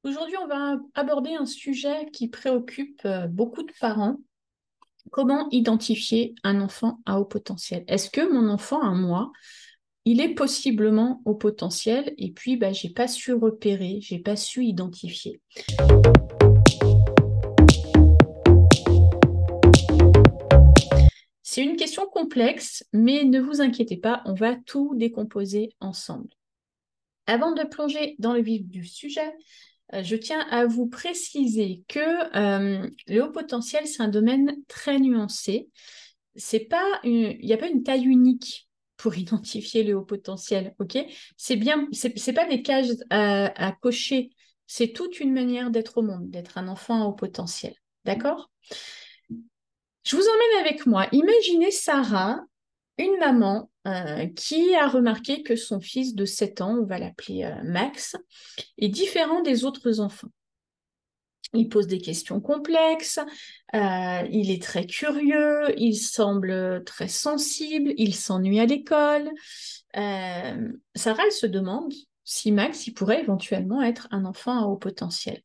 Aujourd'hui, on va aborder un sujet qui préoccupe beaucoup de parents. Comment identifier un enfant à haut potentiel? Est-ce que mon enfant, à moi, il est possiblement au potentiel et puis j'ai pas su repérer, j'ai pas su identifier. C'est une question complexe, mais ne vous inquiétez pas, on va tout décomposer ensemble. Avant de plonger dans le vif du sujet, je tiens à vous préciser que le haut potentiel, c'est un domaine très nuancé. Il n'y a pas une taille unique pour identifier le haut potentiel, ok? C'est pas des cases à cocher, c'est toute une manière d'être au monde, d'être un enfant à haut potentiel, d'accord? Je vous emmène avec moi. Imaginez Sarah, une maman qui a remarqué que son fils de 7 ans, on va l'appeler Max, est différent des autres enfants. Il pose des questions complexes, il est très curieux, il semble très sensible, il s'ennuie à l'école. Sarah, elle se demande si Max, il pourrait éventuellement être un enfant à haut potentiel.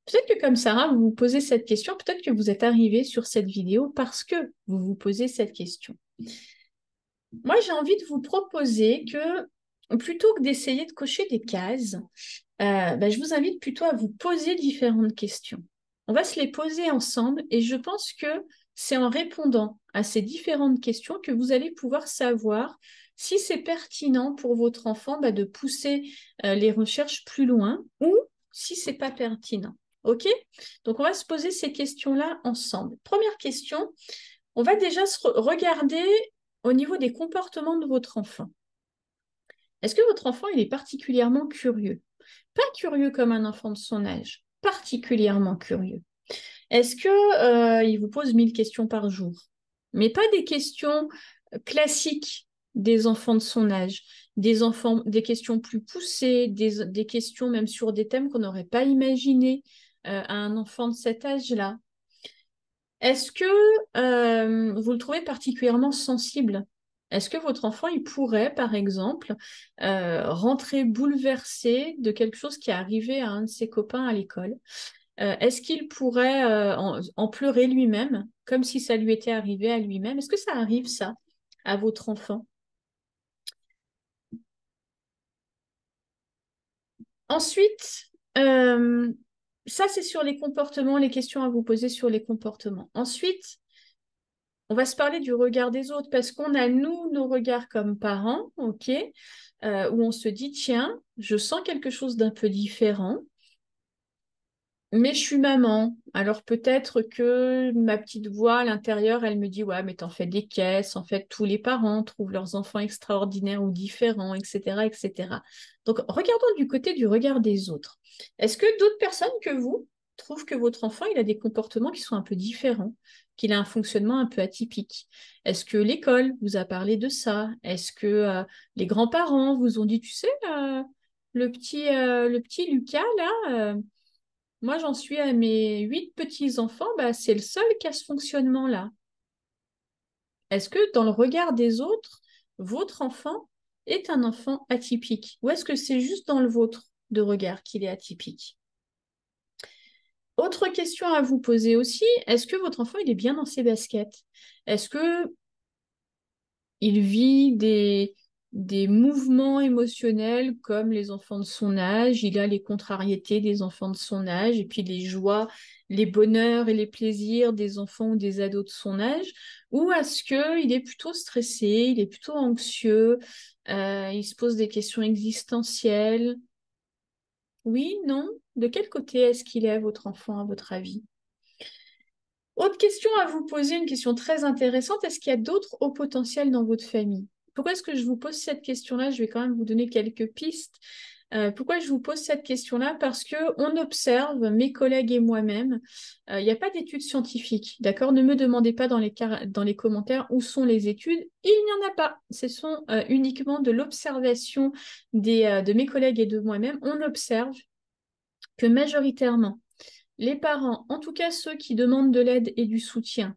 Peut-être que comme Sarah, vous vous posez cette question, peut-être que vous êtes arrivé sur cette vidéo parce que vous vous posez cette question. Moi, j'ai envie de vous proposer que plutôt que d'essayer de cocher des cases, je vous invite plutôt à vous poser différentes questions. On va se les poser ensemble et je pense que c'est en répondant à ces différentes questions que vous allez pouvoir savoir si c'est pertinent pour votre enfant de pousser les recherches plus loin ou si c'est pas pertinent. OK? Donc, on va se poser ces questions-là ensemble. Première question, on va déjà regarder au niveau des comportements de votre enfant. Est-ce que votre enfant il est particulièrement curieux? Pas curieux comme un enfant de son âge, particulièrement curieux. Est-ce que il vous pose 1000 questions par jour? Mais pas des questions classiques des enfants de son âge, des questions plus poussées, des questions même sur des thèmes qu'on n'aurait pas imaginé à un enfant de cet âge-là. Est-ce que vous le trouvez particulièrement sensible? Est-ce que votre enfant, il pourrait, par exemple, rentrer bouleversé de quelque chose qui est arrivé à un de ses copains à l'école? Est-ce qu'il pourrait en pleurer lui-même, comme si ça lui était arrivé à lui-même? Est-ce que ça arrive, ça, à votre enfant? Ensuite, ça, c'est sur les comportements, les questions à vous poser sur les comportements. Ensuite, on va se parler du regard des autres parce qu'on a, nous, nos regards comme parents, ok, où on se dit, tiens, je sens quelque chose d'un peu différent, mais je suis maman. Alors peut-être que ma petite voix à l'intérieur, elle me dit, ouais, mais t'en fais des caisses. En fait, tous les parents trouvent leurs enfants extraordinaires ou différents, etc., etc. Donc, regardons du côté du regard des autres. Est-ce que d'autres personnes que vous trouvent que votre enfant, il a des comportements qui sont un peu différents, qu'il a un fonctionnement un peu atypique? Est-ce que l'école vous a parlé de ça? Est-ce que les grands-parents vous ont dit, tu sais, le petit Lucas, là, moi, j'en suis à mes 8 petits-enfants, c'est le seul qui a ce fonctionnement-là. Est-ce que dans le regard des autres, votre enfant est un enfant atypique? Ou est-ce que c'est juste dans le vôtre de regard qu'il est atypique? Autre question à vous poser aussi, est-ce que votre enfant il est bien dans ses baskets? Est-ce que il vit des mouvements émotionnels comme les enfants de son âge, il a les contrariétés des enfants de son âge, et puis les joies, les bonheurs et les plaisirs des enfants ou des ados de son âge, ou est-ce qu'il est plutôt stressé, il est plutôt anxieux, il se pose des questions existentielles? Oui, non? De quel côté est-ce qu'il est, votre enfant, à votre avis? Autre question à vous poser, une question très intéressante. Est-ce qu'il y a d'autres hauts potentiels dans votre famille? Pourquoi est-ce que je vous pose cette question-là? Je vais quand même vous donner quelques pistes. Pourquoi je vous pose cette question-là? Parce que on observe, mes collègues et moi-même, il n'y a pas d'études scientifiques, d'accord? Ne me demandez pas dans les commentaires où sont les études. Il n'y en a pas. Ce sont uniquement de l'observation de mes collègues et de moi-même. On observe que majoritairement, les parents, en tout cas ceux qui demandent de l'aide et du soutien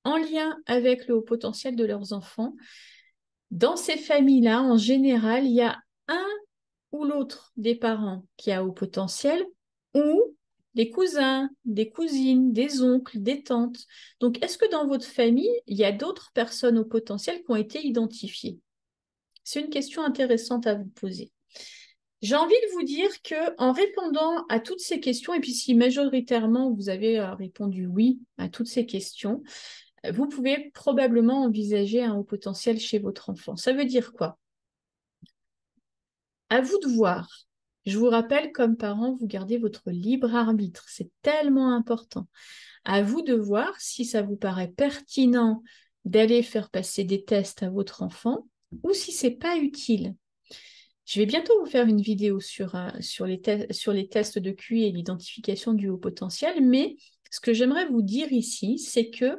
en lien avec le haut potentiel de leurs enfants, dans ces familles-là, en général, il y a un ou l'autre des parents qui a haut potentiel, ou des cousins, des cousines, des oncles, des tantes. Donc, est-ce que dans votre famille, il y a d'autres personnes au potentiel qui ont été identifiées? C'est une question intéressante à vous poser. J'ai envie de vous dire que en répondant à toutes ces questions, et puis si majoritairement vous avez répondu oui à toutes ces questions, vous pouvez probablement envisager un haut potentiel chez votre enfant. Ça veut dire quoi? À vous de voir. Je vous rappelle, comme parent, vous gardez votre libre arbitre. C'est tellement important. À vous de voir si ça vous paraît pertinent d'aller faire passer des tests à votre enfant ou si c'est pas utile. Je vais bientôt vous faire une vidéo sur les tests de QI et l'identification du haut potentiel, mais ce que j'aimerais vous dire ici, c'est que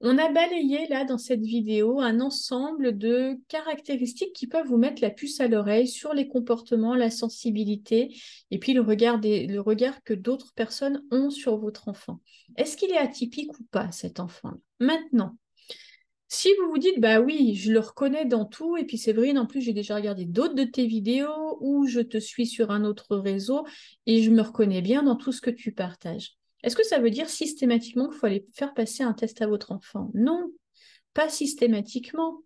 on a balayé là dans cette vidéo un ensemble de caractéristiques qui peuvent vous mettre la puce à l'oreille sur les comportements, la sensibilité et puis le regard que d'autres personnes ont sur votre enfant. Est-ce qu'il est atypique ou pas cet enfant-là? Maintenant, si vous vous dites, bah oui, je le reconnais dans tout, et puis Séverine, en plus, j'ai déjà regardé d'autres de tes vidéos ou je te suis sur un autre réseau et je me reconnais bien dans tout ce que tu partages. Est-ce que ça veut dire systématiquement qu'il faut aller faire passer un test à votre enfant? Non, pas systématiquement.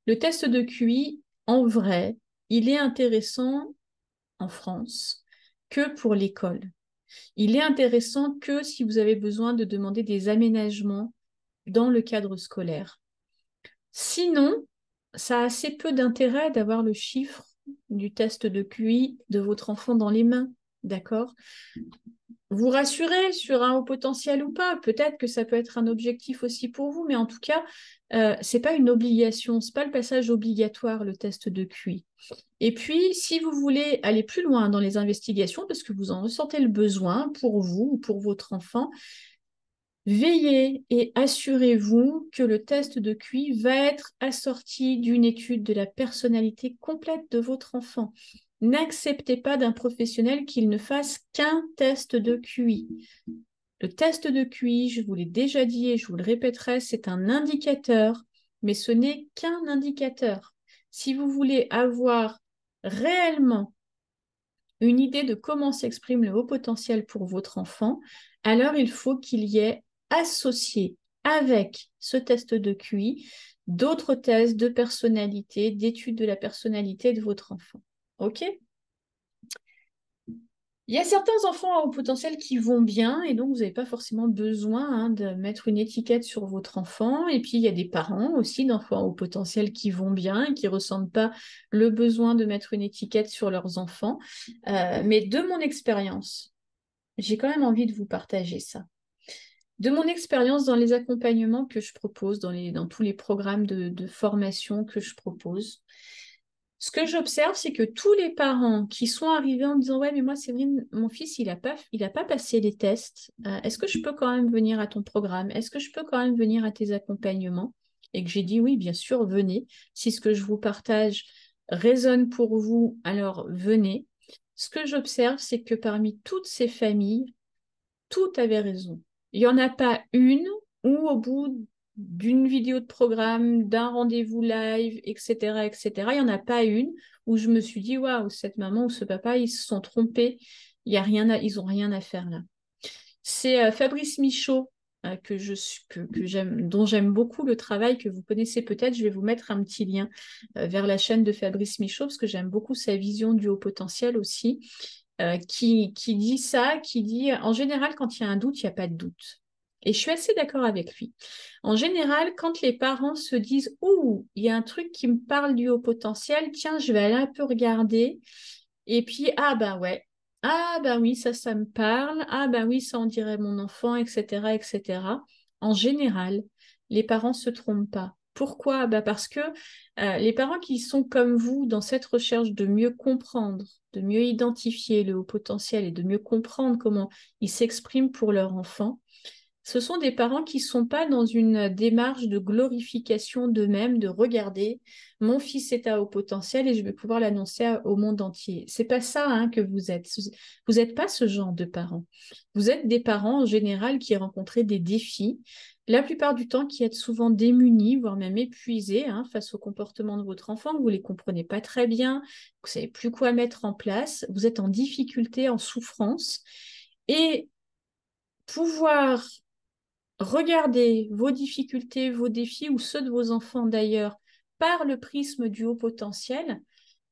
Le test de QI, en vrai, il est intéressant en France que pour l'école. Il est intéressant que si vous avez besoin de demander des aménagements dans le cadre scolaire. Sinon, ça a assez peu d'intérêt d'avoir le chiffre du test de QI de votre enfant dans les mains, d'accord? Vous rassurez sur un haut potentiel ou pas, peut-être que ça peut être un objectif aussi pour vous, mais en tout cas, c'est pas une obligation, c'est pas le passage obligatoire, le test de QI. Et puis, si vous voulez aller plus loin dans les investigations, parce que vous en ressentez le besoin pour vous ou pour votre enfant, veillez et assurez-vous que le test de QI va être assorti d'une étude de la personnalité complète de votre enfant. N'acceptez pas d'un professionnel qu'il ne fasse qu'un test de QI. Le test de QI, je vous l'ai déjà dit et je vous le répéterai, c'est un indicateur, mais ce n'est qu'un indicateur. Si vous voulez avoir réellement une idée de comment s'exprime le haut potentiel pour votre enfant, alors il faut qu'il y ait associé avec ce test de QI d'autres tests de personnalité, d'études de la personnalité de votre enfant. OK? Il y a certains enfants à haut potentiel qui vont bien et donc vous n'avez pas forcément besoin de mettre une étiquette sur votre enfant. Et puis il y a des parents aussi d'enfants à haut potentiel qui vont bien et qui ne ressentent pas le besoin de mettre une étiquette sur leurs enfants. Mais de mon expérience, j'ai quand même envie de vous partager ça. De mon expérience dans les accompagnements que je propose, dans tous les programmes de formation que je propose, ce que j'observe, c'est que tous les parents qui sont arrivés en me disant ouais, mais moi, Séverine, mon fils, il a pas passé les tests. Est-ce que je peux quand même venir à ton programme? Est-ce que je peux quand même venir à tes accompagnements? Et que j'ai dit oui, bien sûr, venez. Si ce que je vous partage résonne pour vous, alors venez. Ce que j'observe, c'est que parmi toutes ces familles, tout avait raison. Il n'y en a pas une où au bout d'une vidéo de programme, d'un rendez-vous live, etc., etc., il n'y en a pas une où je me suis dit, waouh, cette maman ou ce papa, ils se sont trompés, ils n'ont rien à faire là. C'est Fabrice Michaud dont j'aime beaucoup le travail, que vous connaissez peut-être. Je vais vous mettre un petit lien vers la chaîne de Fabrice Michaud, parce que j'aime beaucoup sa vision du haut potentiel aussi. Qui dit ça, qui dit en général, quand il y a un doute, il n'y a pas de doute. Et je suis assez d'accord avec lui. En général, quand les parents se disent ouh, il y a un truc qui me parle du haut potentiel, tiens, je vais aller un peu regarder. Et puis, ah ben ouais, ah ben oui, ça me parle, ah ben oui, ça on dirait mon enfant, etc., etc. En général, les parents ne se trompent pas. Pourquoi? Bah parce que les parents qui sont comme vous dans cette recherche de mieux comprendre, de mieux identifier le haut potentiel et de mieux comprendre comment ils s'expriment pour leur enfant, ce sont des parents qui ne sont pas dans une démarche de glorification d'eux-mêmes, de regarder, mon fils est à haut potentiel et je vais pouvoir l'annoncer au monde entier. C'est pas ça hein, que vous êtes. Vous n'êtes pas ce genre de parents. Vous êtes des parents en général qui rencontrent des défis, la plupart du temps qui êtes souvent démunis, voire même épuisés hein, face au comportement de votre enfant, vous ne les comprenez pas très bien, vous ne savez plus quoi mettre en place, vous êtes en difficulté, en souffrance. Et pouvoir regarder vos difficultés, vos défis ou ceux de vos enfants d'ailleurs par le prisme du haut potentiel,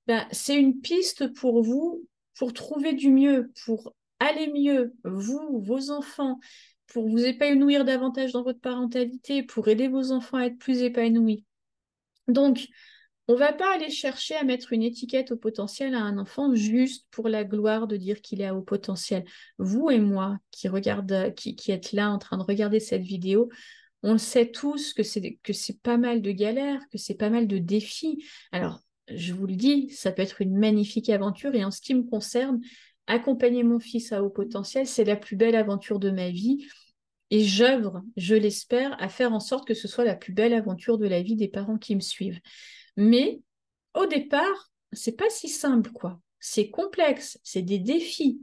ben, c'est une piste pour vous pour trouver du mieux, pour aller mieux, vous, vos enfants, pour vous épanouir davantage dans votre parentalité, pour aider vos enfants à être plus épanouis. Donc, on ne va pas aller chercher à mettre une étiquette au potentiel à un enfant juste pour la gloire de dire qu'il est à haut potentiel. Vous et moi qui êtes là en train de regarder cette vidéo, on le sait tous que c'est pas mal de galères, que c'est pas mal de défis. Alors, je vous le dis, ça peut être une magnifique aventure et en ce qui me concerne, accompagner mon fils à haut potentiel, c'est la plus belle aventure de ma vie. Et j'œuvre, je l'espère, à faire en sorte que ce soit la plus belle aventure de la vie des parents qui me suivent. Mais au départ, c'est pas si simple, quoi. C'est complexe, c'est des défis.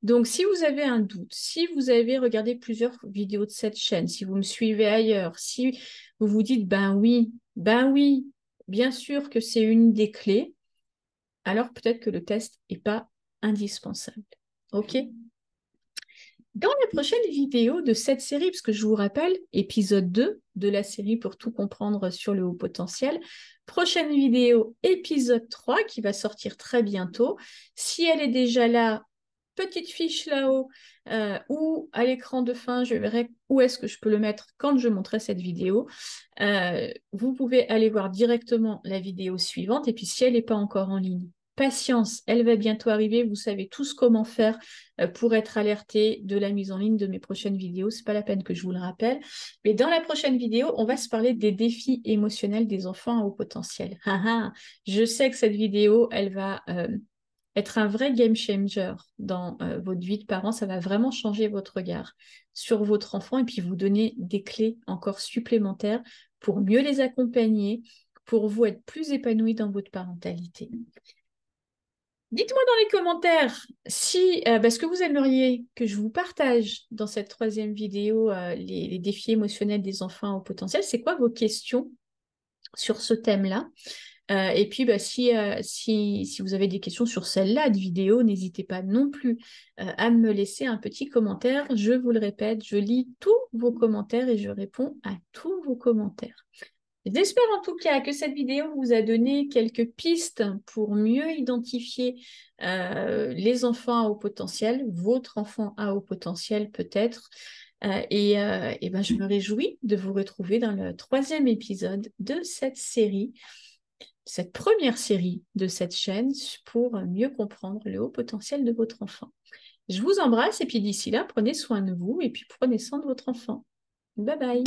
Donc, si vous avez un doute, si vous avez regardé plusieurs vidéos de cette chaîne, si vous me suivez ailleurs, si vous vous dites, ben oui, bien sûr que c'est une des clés, alors peut-être que le test n'est pas indispensable. OK? Dans la prochaine vidéo de cette série, parce que je vous rappelle, épisode 2 de la série pour tout comprendre sur le haut potentiel, prochaine vidéo, épisode 3 qui va sortir très bientôt. Si elle est déjà là, petite fiche là-haut ou à l'écran de fin, je verrai où est-ce que je peux le mettre quand je montrerai cette vidéo. Vous pouvez aller voir directement la vidéo suivante et puis si elle n'est pas encore en ligne, patience, elle va bientôt arriver. Vous savez tous comment faire pour être alerté de la mise en ligne de mes prochaines vidéos. C'est pas la peine que je vous le rappelle. Mais dans la prochaine vidéo, on va se parler des défis émotionnels des enfants à haut potentiel. Je sais que cette vidéo, elle va être un vrai game changer dans votre vie de parent. Ça va vraiment changer votre regard sur votre enfant et puis vous donner des clés encore supplémentaires pour mieux les accompagner, pour vous être plus épanoui dans votre parentalité. Dites-moi dans les commentaires si ce que vous aimeriez que je vous partage dans cette troisième vidéo, les défis émotionnels des enfants au potentiel. C'est quoi vos questions sur ce thème-là? Et puis, si vous avez des questions sur celle-là de vidéo, n'hésitez pas non plus à me laisser un petit commentaire. Je vous le répète, je lis tous vos commentaires et je réponds à tous vos commentaires. J'espère en tout cas que cette vidéo vous a donné quelques pistes pour mieux identifier les enfants à haut potentiel, votre enfant à haut potentiel peut-être. Je me réjouis de vous retrouver dans le troisième épisode de cette série, cette première série de cette chaîne pour mieux comprendre le haut potentiel de votre enfant. Je vous embrasse et puis d'ici là, prenez soin de vous et puis prenez soin de votre enfant. Bye bye!